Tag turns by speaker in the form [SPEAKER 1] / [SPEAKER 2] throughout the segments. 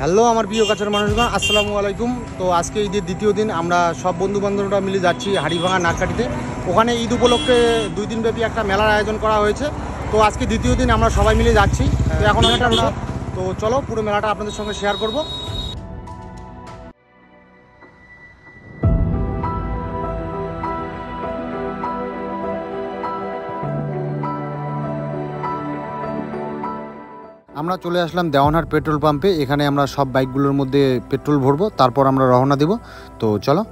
[SPEAKER 1] Hello আমার প্রিয় কাছের মানুষগণ, আসসালামু আলাইকুম। তো আজকে ঈদের দ্বিতীয় দিন আমরা সব বন্ধু বান্ধবরা মিলে যাচ্ছি হাড়িভাঙা নাককাটিতে। ওখানে ঈদ উপলক্ষে 2 দিনব্যাপী একটা মেলার আয়োজন করা হয়েছে। তো আজকে দ্বিতীয় দিন আমরা সবাই মিলে যাচ্ছি। তো এখন অনেকটা রোদ, তো চলো পুরো মেলাটা আপনাদের সঙ্গে শেয়ার করব। আমরা চলে আসলাম দেওয়ানহাট পেট্রোল পাম্পে। এখানে আমরা সব বাইকগুলোর মধ্যে পেট্রোল ভরবো, তারপর আমরা রওনা দেব। তো চলো।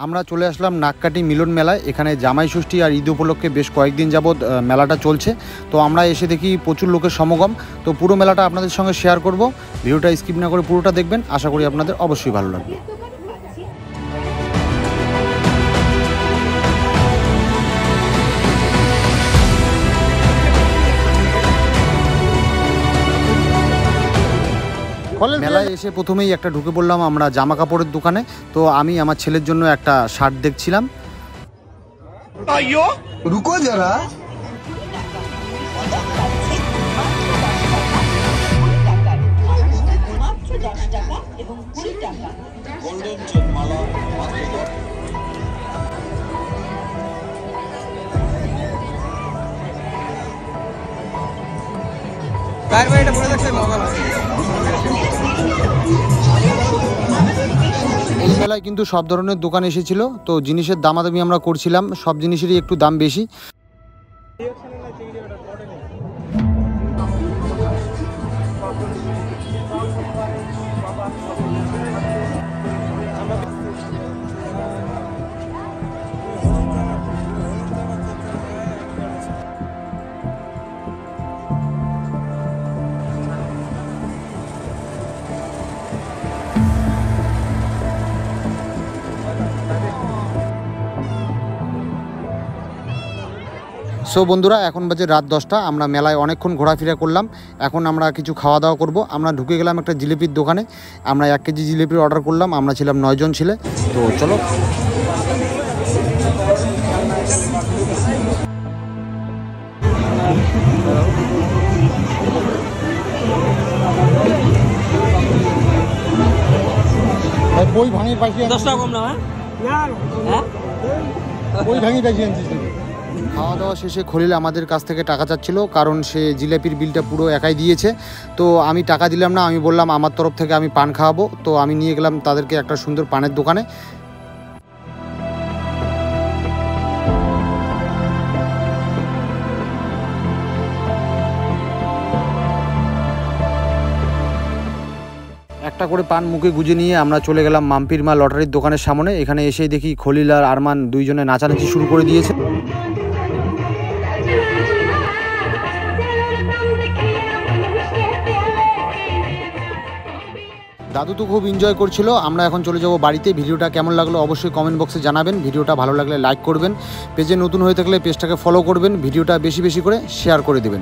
[SPEAKER 1] আমরা চলে আসলাম নাককাটি মিলন মেলায়। এখানে জামাই ষষ্ঠী আর ঈদ উপলক্ষে বেশ কয়েকদিন যাবৎ মেলাটা চলছে। তো আমরা এসে দেখি প্রচুর লোকের সমাগম। তো পুরো মেলাটা আপনাদের সঙ্গে শেয়ার করব। ভিডিওটা স্কিপ না করে পুরোটা দেখবেন, আশা করি আপনাদের অবশ্যই ভালো লাগবে। মেলায় এসে প্রথমেই একটা ঢুকে পড়লাম আমরা জামা কাপড়ের দোকানে। তো আমি আমার ছেলের জন্য একটা শার্ট দেখছিলাম।
[SPEAKER 2] রুকো যারা,
[SPEAKER 1] এই মেলায় কিন্তু সব ধরনের দোকান এসেছিল। তো জিনিসের দামাদামি আমরা করছিলাম, সব জিনিসেরই একটু দাম বেশি। সো বন্ধুরা, এখন বাজে রাত 10টা। আমরা মেলায় অনেকক্ষণ ঘোরাফেরা করলাম। এখন আমরা কিছু খাওয়া দাওয়া করব। আমরা ঢুকে গেলাম একটা জিলিপির দোকানে। আমরা 1 কেজি জিলিপির অর্ডার করলাম। আমরা ছিলাম 9 জন ছেলে। তো চলো। বই ভাঙি পাইছি 10 টাকা কম না? হ্যাঁ বই ভাঙি পাইছি। খাওয়া দাওয়া শেষে খলিল আমাদের কাছ থেকে টাকা চাচ্ছিল, কারণ সে জিলাপির বিলটা পুরো একাই দিয়েছে। তো আমি টাকা দিলাম না, আমি বললাম আমার তরফ থেকে আমি পান খাওয়াবো। তো আমি নিয়ে গেলাম তাদেরকে একটা সুন্দর পানের দোকানে। একটা করে পান মুখে গুজে নিয়ে আমরা চলে গেলাম মাম্পির মা লটারির দোকানের সামনে। এখানে এসেই দেখি খলিল আর আরমান দুইজনে নাচানাচি শুরু করে দিয়েছে। দাদু তো খুব এনজয় করছিল। আমরা এখন চলে যাব বাড়িতে। ভিডিওটা কেমন লাগলো অবশ্যই কমেন্ট বক্সে জানাবেন। ভিডিওটা ভালো লাগলে লাইক করবেন, পেজে নতুন হয়ে থাকলে পেজটাকে ফলো করবেন, ভিডিওটা বেশি বেশি করে শেয়ার করে দেবেন।